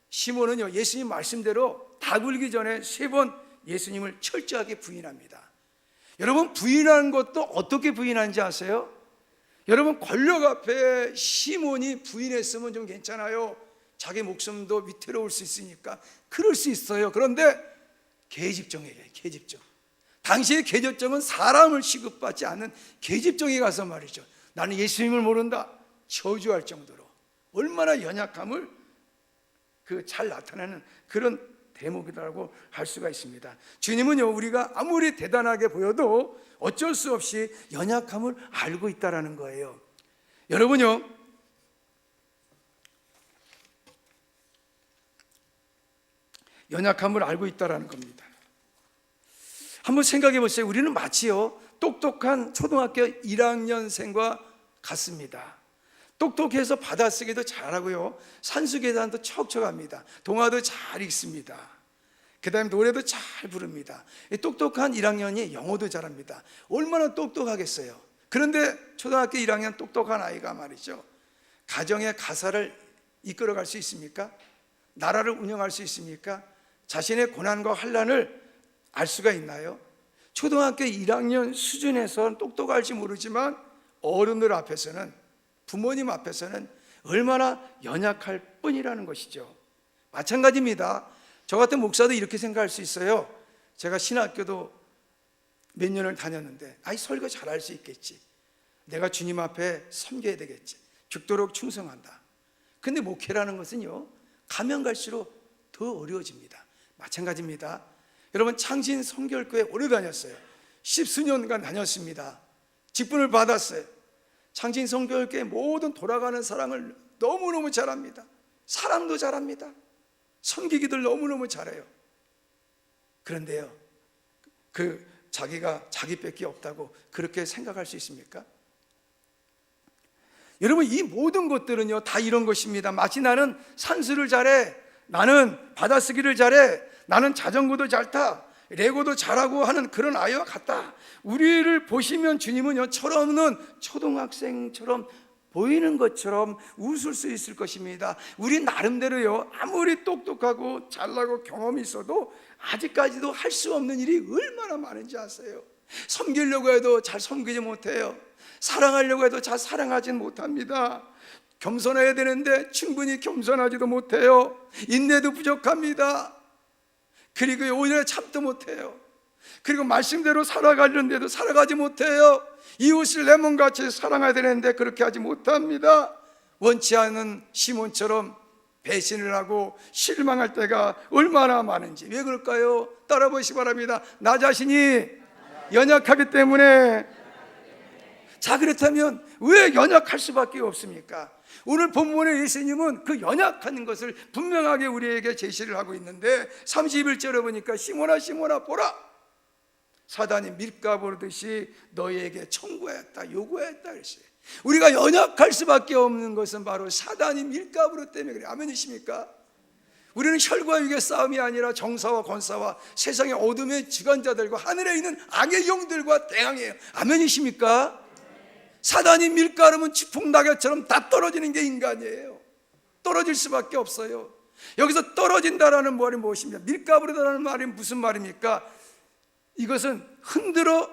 시몬은요 예수님 말씀대로 닭 울기 전에 3번 예수님을 철저하게 부인합니다. 여러분, 부인하는 것도 어떻게 부인하는지 아세요? 여러분, 권력 앞에 시몬이 부인했으면 좀 괜찮아요. 자기 목숨도 위태로울 수 있으니까 그럴 수 있어요. 그런데 계집종이에요. 계집종. 당시의 계집종은 사람을 취급받지 않는 계집종이 가서 말이죠, 나는 예수님을 모른다 저주할 정도로 얼마나 연약함을 잘 나타내는 그런 대목이라고 할 수가 있습니다. 주님은요 우리가 아무리 대단하게 보여도 어쩔 수 없이 연약함을 알고 있다라는 거예요. 여러분요, 연약함을 알고 있다라는 겁니다. 한번 생각해 보세요. 우리는 마치요 똑똑한 초등학교 1학년생과 같습니다. 똑똑해서 받아쓰기도 잘하고요, 산수계단도 척척합니다. 동화도 잘 읽습니다. 그 다음에 노래도 잘 부릅니다. 똑똑한 1학년이 영어도 잘합니다. 얼마나 똑똑하겠어요. 그런데 초등학교 1학년 똑똑한 아이가 말이죠, 가정의 가사를 이끌어갈 수 있습니까? 나라를 운영할 수 있습니까? 자신의 고난과 환난을 알 수가 있나요? 초등학교 1학년 수준에서는 똑똑할지 모르지만 어른들 앞에서는, 부모님 앞에서는 얼마나 연약할 뿐이라는 것이죠. 마찬가지입니다. 저 같은 목사도 이렇게 생각할 수 있어요. 제가 신학교도 몇 년을 다녔는데 설교 잘할 수 있겠지, 내가 주님 앞에 섬겨야 되겠지. 죽도록 충성한다. 근데 목회라는 것은요, 가면 갈수록 더 어려워집니다. 마찬가지입니다. 여러분, 창신 성결교회 오래 다녔어요. 10수년간 다녔습니다. 직분을 받았어요. 창신 성결교회 모든 돌아가는 사랑을 너무너무 잘합니다. 사랑도 잘합니다. 섬기기들 너무너무 잘해요. 그런데요, 자기가 자기밖에 없다고 그렇게 생각할 수 있습니까? 여러분, 이 모든 것들은요 다 이런 것입니다. 마치 나는 산수를 잘해, 나는 받아쓰기를 잘해, 나는 자전거도 잘 타, 레고도 잘하고 하는 그런 아이와 같다. 우리를 보시면 주님은요 철없는 초등학생처럼 보이는 것처럼 웃을 수 있을 것입니다. 우리 나름대로요 아무리 똑똑하고 잘나고 경험이 있어도 아직까지도 할 수 없는 일이 얼마나 많은지 아세요? 섬기려고 해도 잘 섬기지 못해요. 사랑하려고 해도 잘 사랑하지 못합니다. 겸손해야 되는데 충분히 겸손하지도 못해요. 인내도 부족합니다. 그리고 오히려 참도 못해요. 그리고 말씀대로 살아가려는데도 살아가지 못해요. 이웃을 내 몸같이 사랑해야 되는데 그렇게 하지 못합니다. 원치 않은 시몬처럼 배신을 하고 실망할 때가 얼마나 많은지. 왜 그럴까요? 따라 보시기 바랍니다. 나 자신이 연약하기 때문에. 자, 그렇다면 왜 연약할 수밖에 없습니까? 오늘 본문의 예수님은 그 연약한 것을 분명하게 우리에게 제시를 하고 있는데 31절에 보니까 시몬아 시몬아 보라, 사단이 밀가 부르듯이 너희에게 청구했다, 요구했다 그랬어요. 우리가 연약할 수밖에 없는 것은 바로 사단이 밀가 부르 때문에 그래요. 아멘이십니까? 우리는 혈과 육의 싸움이 아니라 정사와 권사와 세상의 어둠의 주관자들과 하늘에 있는 악의 영들과 대항해요. 아멘이십니까? 사단이 밀가루면 지풍낙엽처럼 다 떨어지는 게 인간이에요. 떨어질 수밖에 없어요. 여기서 떨어진다라는 말이 무엇입니까? 밀가부르다라는 말이 무슨 말입니까? 이것은 흔들어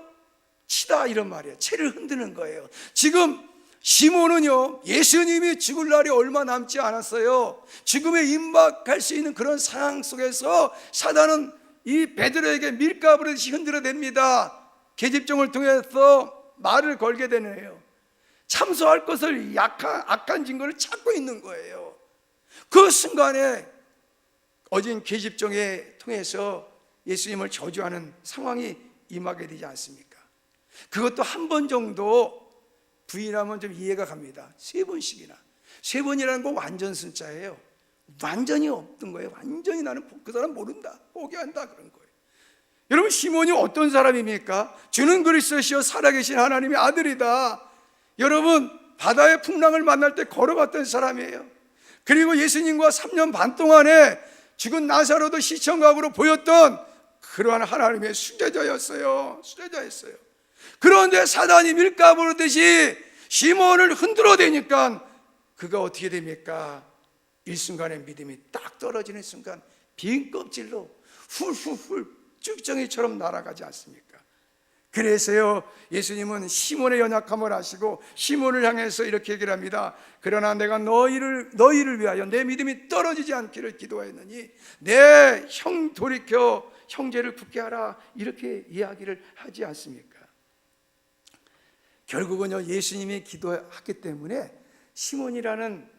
치다 이런 말이에요. 채를 흔드는 거예요. 지금 시몬은요 예수님이 죽을 날이 얼마 남지 않았어요. 죽음에 임박할 수 있는 그런 상황 속에서 사단은 이 베드로에게 밀가부르듯이 흔들어댑니다. 계집종을 통해서 말을 걸게 되네요. 참소할 것을 악한 증거를 찾고 있는 거예요. 그 순간에 어진 계집종에 통해서 예수님을 저주하는 상황이 임하게 되지 않습니까? 그것도 한 번 정도 부인하면 좀 이해가 갑니다. 3번씩이나. 3번이라는 건 완전 숫자예요. 완전히 없던 거예요. 완전히 나는 그 사람 모른다, 포기한다 그런 거예요. 여러분, 시몬이 어떤 사람입니까? 주는 그리스도시요 살아계신 하나님의 아들이다. 여러분, 바다의 풍랑을 만날 때 걸어갔던 사람이에요. 그리고 예수님과 3년 반 동안에 죽은 나사로도 시청각으로 보였던 그러한 하나님의 수제자였어요. 그런데 사단이 밀가부르듯이 시몬을 흔들어대니까 그가 어떻게 됩니까? 일순간에 믿음이 딱 떨어지는 순간 빈 껍질로 훌훌훌 쭉정이처럼 날아가지 않습니까? 그래서요 예수님은 시몬의 연약함을 아시고 시몬을 향해서 이렇게 얘기를 합니다. 그러나 내가 너희를 위하여 내 믿음이 떨어지지 않기를 기도하였느니 내 형 돌이켜 형제를 굳게 하라, 이렇게 이야기를 하지 않습니까? 결국은요 예수님이 기도했기 때문에 시몬이라는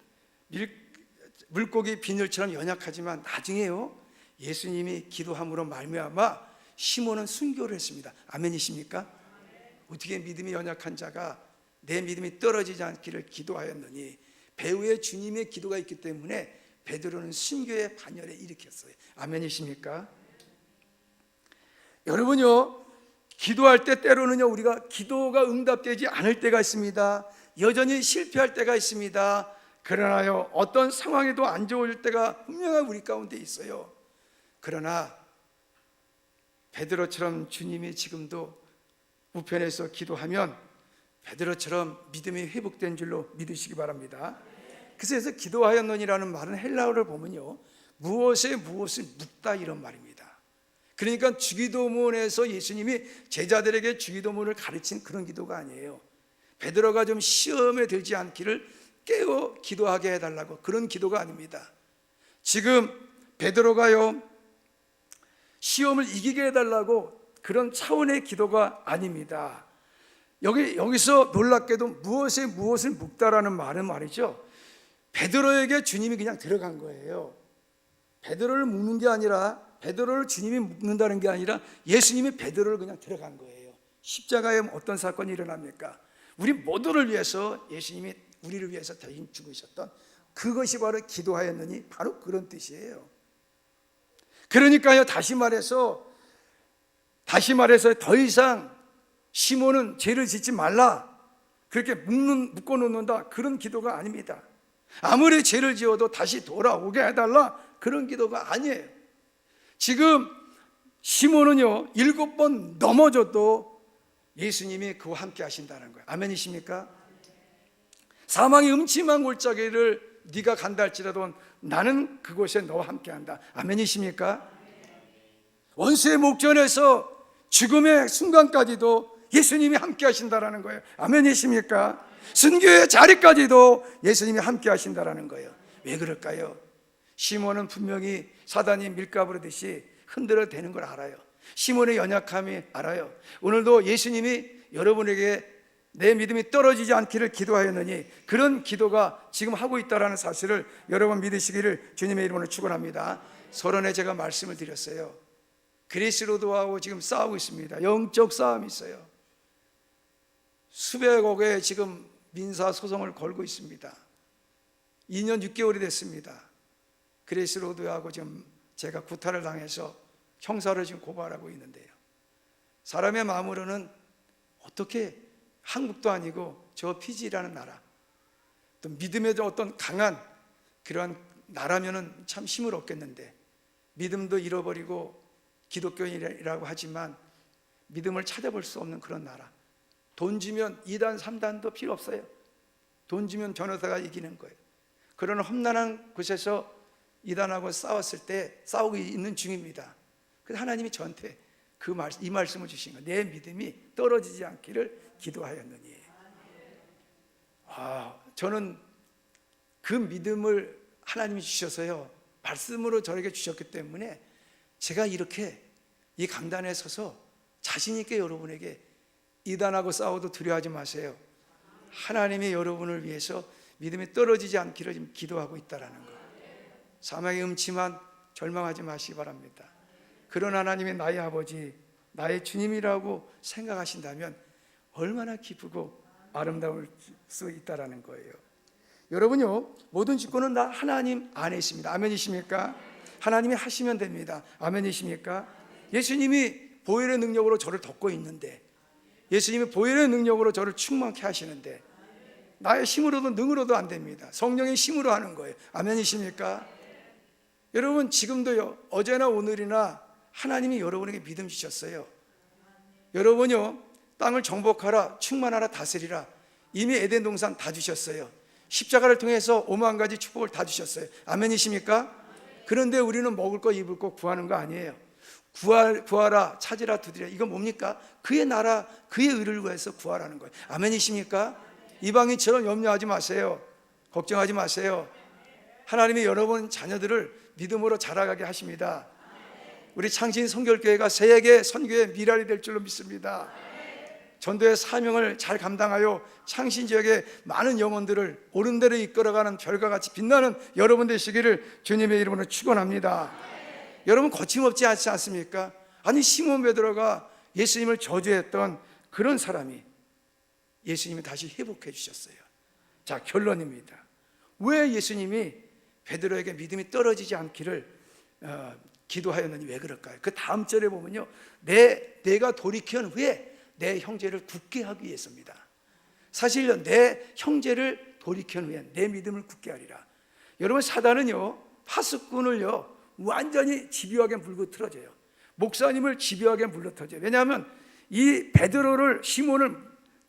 물고기 비늘처럼 연약하지만 나중에요 예수님이 기도함으로 말미암아 시몬은 순교를 했습니다. 아멘이십니까? 어떻게 믿음이 연약한 자가 내 믿음이 떨어지지 않기를 기도하였느니, 배후에 주님의 기도가 있기 때문에 베드로는 순교의 반열에 일으켰어요. 아멘이십니까? 여러분요, 기도할 때 때로는요 우리가 기도가 응답되지 않을 때가 있습니다. 여전히 실패할 때가 있습니다. 그러나요 어떤 상황에도 안 좋을 때가 분명히 우리 가운데 있어요. 그러나 베드로처럼 주님이 지금도 우편에서 기도하면 베드로처럼 믿음이 회복된 줄로 믿으시기 바랍니다. 그래서 기도하였노니라는 말은 헬라어를 보면요 무엇에 무엇을 묻다 이런 말입니다. 그러니까 주기도문에서 예수님이 제자들에게 주기도문을 가르친 그런 기도가 아니에요. 베드로가 좀 시험에 들지 않기를 깨워 기도하게 해달라고, 그런 기도가 아닙니다. 지금 베드로가요 시험을 이기게 해달라고 그런 차원의 기도가 아닙니다. 여기서 놀랍게도 무엇에 무엇을 묵다라는 말은 말이죠, 베드로에게 주님이 그냥 들어간 거예요. 베드로를 묵는 게 아니라, 베드로를 주님이 묵는다는 게 아니라 예수님이 베드로를 그냥 들어간 거예요. 십자가에 어떤 사건이 일어납니까? 우리 모두를 위해서 예수님이 우리를 위해서 대신 죽으셨던 그것이 바로 기도하였느니 바로 그런 뜻이에요. 그러니까요, 다시 말해서 더 이상 시몬은 죄를 짓지 말라, 그렇게 묶어 놓는다, 그런 기도가 아닙니다. 아무리 죄를 지어도 다시 돌아오게 해달라, 그런 기도가 아니에요. 지금 시몬은요 7번 넘어져도 예수님이 그와 함께 하신다는 거예요. 아멘이십니까? 사망의 음침한 골짜기를 네가 간다 할지라도 나는 그곳에 너와 함께 한다. 아멘이십니까? 원수의 목전에서 죽음의 순간까지도 예수님이 함께 하신다라는 거예요. 아멘이십니까? 순교의 자리까지도 예수님이 함께 하신다라는 거예요. 왜 그럴까요? 시몬은 분명히 사단이 밀가부르듯이 흔들어 대는 걸 알아요. 시몬의 연약함이 알아요. 오늘도 예수님이 여러분에게 내 믿음이 떨어지지 않기를 기도하였느니 그런 기도가 지금 하고 있다는 사실을 여러분 믿으시기를 주님의 이름으로 축원합니다. 서론에 제가 말씀을 드렸어요. 그리스 로드하고 지금 싸우고 있습니다. 영적 싸움이 있어요. 수백억의 지금 민사 소송을 걸고 있습니다. 2년 6개월이 됐습니다. 그리스 로드하고 지금 제가 구타를 당해서 형사를 지금 고발하고 있는데요, 사람의 마음으로는 어떻게 한국도 아니고 저 피지라는 나라, 또 믿음의 어떤 강한 그러한 나라면은 참 힘을 얻겠는데, 믿음도 잃어버리고 기독교인이라고 하지만 믿음을 찾아볼 수 없는 그런 나라, 돈 주면 2단 3단도 필요 없어요. 돈 주면 변호사가 이기는 거예요. 그런 험난한 곳에서 이단하고 싸웠을 때 싸우고 있는 중입니다. 그래서 하나님이 저한테 이 말씀을 주신 거예요. 내 믿음이 떨어지지 않기를 기도하였느니. 저는 그 믿음을 하나님이 주셔서요, 말씀으로 저에게 주셨기 때문에 제가 이렇게 이 강단에 서서 자신 있게 여러분에게 이단하고 싸워도 두려워하지 마세요. 하나님이 여러분을 위해서 믿음이 떨어지지 않기를 지금 기도하고 있다라는 거예요. 사망의 음침한 절망하지 마시기 바랍니다. 그런 하나님이 나의 아버지, 나의 주님이라고 생각하신다면 얼마나 기쁘고 아름다울 수 있다라는 거예요. 여러분요, 모든 주권은 다 하나님 안에 있습니다. 아멘이십니까? 하나님이 하시면 됩니다. 아멘이십니까? 예수님이 보혈의 능력으로 저를 덮고 있는데, 예수님이 보혈의 능력으로 저를 충만케 하시는데, 나의 힘으로도 능으로도 안 됩니다. 성령의 힘으로 하는 거예요. 아멘이십니까? 여러분, 지금도요, 어제나 오늘이나 하나님이 여러분에게 믿음 주셨어요. 여러분요, 땅을 정복하라, 충만하라, 다스리라, 이미 에덴 동산 다 주셨어요. 십자가를 통해서 5만 가지 축복을 다 주셨어요. 아멘이십니까? 그런데 우리는 먹을 거 입을 거 구하는 거 아니에요. 구하라, 찾으라, 두드리라, 이건 뭡니까? 그의 나라, 그의 의를 위해서 구하라는 거예요. 아멘이십니까? 이방인처럼 염려하지 마세요. 걱정하지 마세요. 하나님이 여러분 자녀들을 믿음으로 자라가게 하십니다. 우리 창신 성결교회가 세계 선교의 미랄이 될 줄로 믿습니다. 전도의 사명을 잘 감당하여 창신 지역의 많은 영혼들을 옳은 대로 이끌어가는 별과 같이 빛나는 여러분 되시기를 주님의 이름으로 축원합니다. 여러분, 거침없지 않지 않습니까? 아니, 시몬 베드로가 예수님을 저주했던 그런 사람이 예수님이 다시 회복해 주셨어요. 자, 결론입니다. 왜 예수님이 베드로에게 믿음이 떨어지지 않기를 기도하였느니 왜 그럴까요? 그 다음 절에 보면요, 내가 돌이킨 후에 내 형제를 굳게 하기 위해서입니다. 사실요, 내 형제를 돌이킨 후에 내 믿음을 굳게 하리라. 여러분, 사단은요, 파수꾼을요 완전히 집요하게 물고 틀어져요. 목사님을 집요하게 물러터져요. 왜냐하면 이 베드로를, 시몬을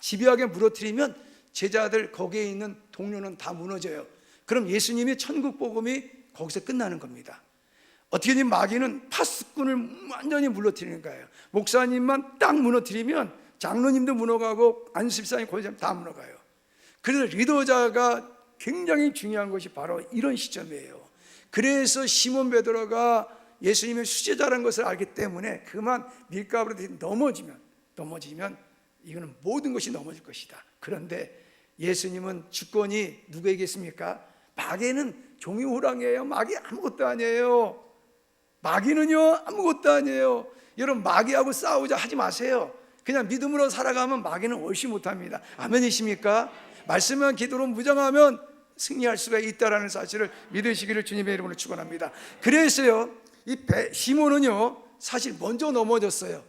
집요하게 물어뜨리면 제자들, 거기에 있는 동료는 다 무너져요. 그럼 예수님이 천국 복음이 거기서 끝나는 겁니다. 어떻게든 마귀는 파수꾼을 완전히 물러뜨리는 거예요. 목사님만 딱 무너뜨리면 장로님도 무너가고 안수집사님, 권사님 다 무너가요. 그래서 리더자가 굉장히 중요한 것이 바로 이런 시점이에요. 그래서 시몬 베드로가 예수님의 수제자라는 것을 알기 때문에 그만 밀가부로 넘어지면 이거는 모든 것이 넘어질 것이다. 그런데 예수님은 주권이 누구에게 있습니까? 마귀는 종이 호랑이에요. 마귀 아무것도 아니에요. 마귀는요 아무것도 아니에요. 여러분, 마귀하고 싸우자 하지 마세요. 그냥 믿음으로 살아가면 마귀는 훨씬 못합니다. 아멘이십니까? 말씀만 기도로 무장하면 승리할 수가 있다라는 사실을 믿으시기를 주님의 이름으로 축원합니다. 그래서요, 이 시몬은요 사실 먼저 넘어졌어요.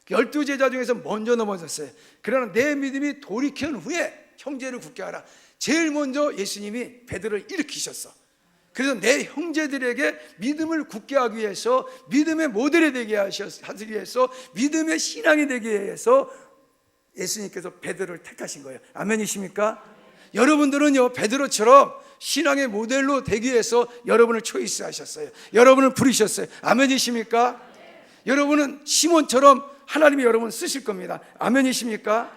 12제자 중에서 먼저 넘어졌어요. 그러나 내 믿음이 돌이킨 후에 형제를 굳게 하라. 제일 먼저 예수님이 베드로를 일으키셨어. 그래서 내 형제들에게 믿음을 굳게 하기 위해서, 믿음의 모델이 되게 하기 위해서, 믿음의 신앙이 되기 위해서 예수님께서 베드로를 택하신 거예요. 아멘이십니까? 여러분들은요 베드로처럼 신앙의 모델로 되기 위해서 여러분을 초이스하셨어요. 여러분을 부르셨어요. 아멘이십니까? 여러분은 시몬처럼 하나님이 여러분을 쓰실 겁니다. 아멘이십니까?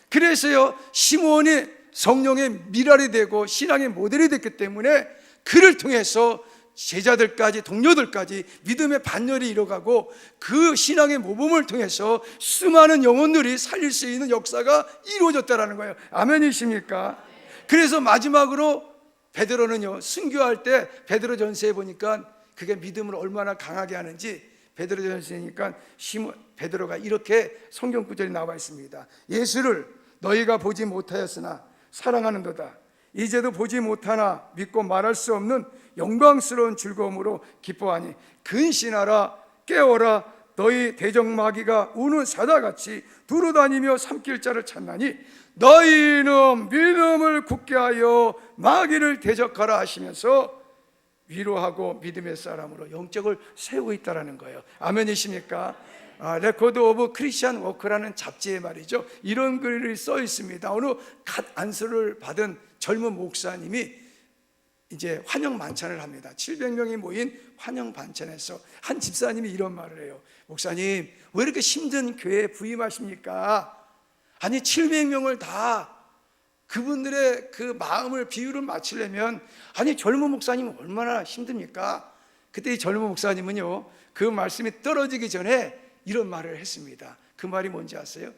그래서요 시몬이 성령의 미랄이 되고 신앙의 모델이 됐기 때문에 그를 통해서 제자들까지 동료들까지 믿음의 반열이 이뤄가고 그 신앙의 모범을 통해서 수많은 영혼들이 살릴 수 있는 역사가 이루어졌다는 거예요. 아멘이십니까? 그래서 마지막으로 베드로는요 순교할 때 베드로전서에 보니까 그게 믿음을 얼마나 강하게 하는지, 베드로전서니까 베드로가 이렇게 성경 구절이 나와 있습니다. 예수를 너희가 보지 못하였으나 사랑하는도다. 이제도 보지 못하나 믿고 말할 수 없는 영광스러운 즐거움으로 기뻐하니 근신하라, 깨어라. 너희 대적마귀가 우는 사자같이 두루다니며 삼킬 자를 찾나니 너희는 믿음을 굳게 하여 마귀를 대적하라 하시면서 위로하고 믿음의 사람으로 영적을 세우고 있다는 거예요. 아멘이십니까? 레코드 오브 크리스천 워크라는 잡지에 말이죠, 이런 글이 써 있습니다. 어느 갓 안수를 받은 젊은 목사님이 이제 환영 만찬을 합니다. 700명이 모인 환영 만찬에서 한 집사님이 이런 말을 해요. 목사님, 왜 이렇게 힘든 교회에 부임하십니까? 아니 700명을 다 그분들의 그 마음을 비유를 맞추려면 아니 젊은 목사님은 얼마나 힘듭니까? 그때 이 젊은 목사님은요 그 말씀이 떨어지기 전에 이런 말을 했습니다. 그 말이 뭔지 아세요?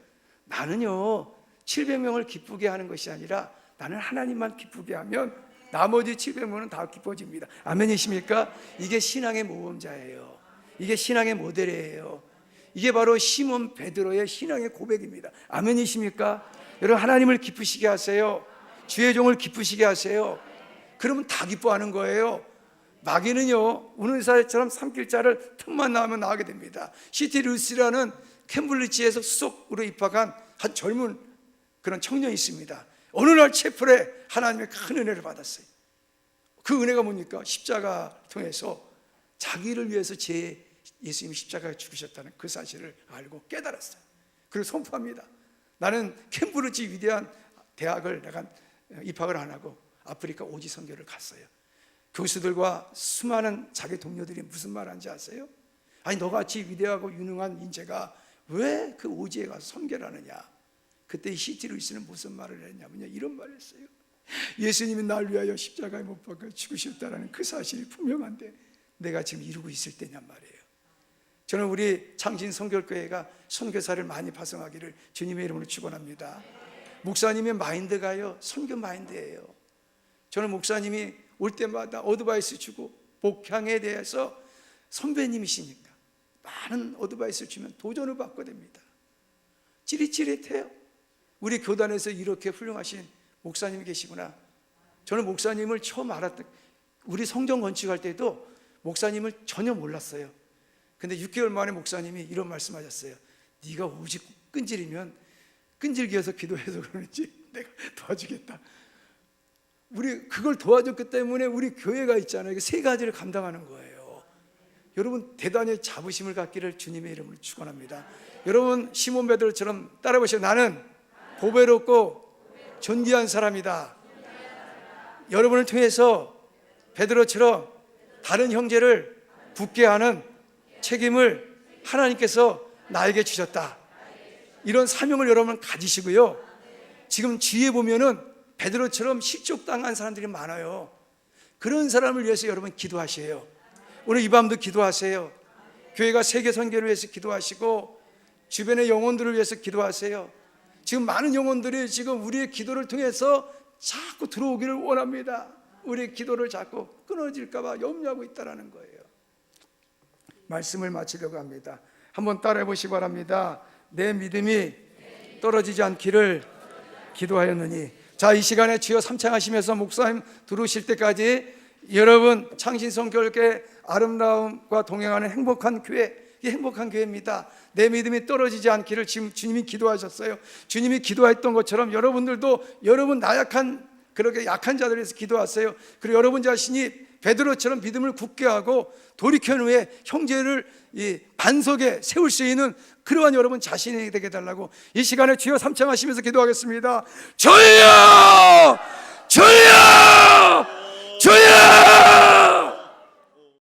나는요 700명을 기쁘게 하는 것이 아니라 나는 하나님만 기쁘게 하면 나머지 700명은 다 기뻐집니다. 아멘이십니까? 이게 신앙의 모범자예요. 이게 신앙의 모델이에요. 이게 바로 시몬 베드로의 신앙의 고백입니다. 아멘이십니까? 여러분, 하나님을 기쁘시게 하세요. 주의 종을 기쁘시게 하세요. 그러면 다 기뻐하는 거예요. 마귀는요 우는 사자처럼 삼킬 자를 틈만 나오면 나오게 됩니다. 시티 루스라는 캠블리지에서 수석으로 입학한 한 젊은 그런 청년이 있습니다. 어느 날 채플에 하나님의 큰 은혜를 받았어요. 그 은혜가 뭡니까? 십자가 통해서 자기를 위해서 예수님이 십자가에 죽으셨다는 그 사실을 알고 깨달았어요. 그리고 선포합니다. 나는 캠브리지 위대한 대학을 내가 입학을 안 하고 아프리카 오지 선교를 갔어요. 교수들과 수많은 자기 동료들이 무슨 말 하는지 아세요? 아니 너같이 위대하고 유능한 인재가 왜 그 오지에 가서 선교를 하느냐. 그때 시티 루이스는 무슨 말을 했냐면요 이런 말을 했어요. 예수님이 날 위하여 십자가에 못 박혀 죽으셨다는 그 사실이 분명한데 내가 지금 이루고 있을 때냔 말이에요. 저는 우리 창진 선교교회가 선교사를 많이 파송하기를 주님의 이름으로 축원합니다. 목사님의 마인드가요 선교 마인드예요. 저는 목사님이 올 때마다 어드바이스 주고 목향에 대해서 선배님이시니까 많은 어드바이스 주면 도전을 받게 됩니다. 찌릿찌릿해요. 우리 교단에서 이렇게 훌륭하신 목사님이 계시구나. 저는 목사님을 처음 알았던, 우리 성전 건축할 때도 목사님을 전혀 몰랐어요. 근데 6개월 만에 목사님이 이런 말씀하셨어요. 네가 오직 끈질기어서 기도해서 그러는지 내가 도와주겠다. 우리 그걸 도와줬기 때문에 우리 교회가 있잖아요. 세 가지를 감당하는 거예요. 여러분 대단히 자부심을 갖기를 주님의 이름으로 축원합니다. 여러분 시몬 베드로처럼 따라보시죠. 나는 보배롭고 존귀한 사람이다. 여러분을 통해서 베드로처럼 다른 형제를 붙게 하는 책임을 하나님께서 나에게 주셨다. 이런 사명을 여러분 가지시고요. 지금 주위에 보면은 베드로처럼 실족당한 사람들이 많아요. 그런 사람을 위해서 여러분 기도하세요. 오늘 이 밤도 기도하세요. 교회가 세계 선교를 위해서 기도하시고 주변의 영혼들을 위해서 기도하세요. 지금 많은 영혼들이 지금 우리의 기도를 통해서 자꾸 들어오기를 원합니다. 우리의 기도를 자꾸 끊어질까 봐 염려하고 있다는 거예요. 말씀을 마치려고 합니다. 한번 따라해 보시기 바랍니다. 내 믿음이 떨어지지 않기를 기도하였느니. 자, 이 시간에 주여 삼창하시면서 목사님 들어오실 때까지 여러분 창신성교회 아름다움과 동행하는 행복한 교회, 이 행복한 교회입니다. 내 믿음이 떨어지지 않기를 지금 주님이 기도하셨어요. 주님이 기도했던 것처럼 여러분들도 여러분 나약한 그렇게 약한 자들을 위해서 기도하세요. 그리고 여러분 자신이 베드로처럼 믿음을 굳게 하고 돌이킨 후에 형제를 이 반석에 세울 수 있는 그러한 여러분 자신이 되게 달라고 이 시간에 주여 삼창하시면서 기도하겠습니다. 주여! 주여! 주여!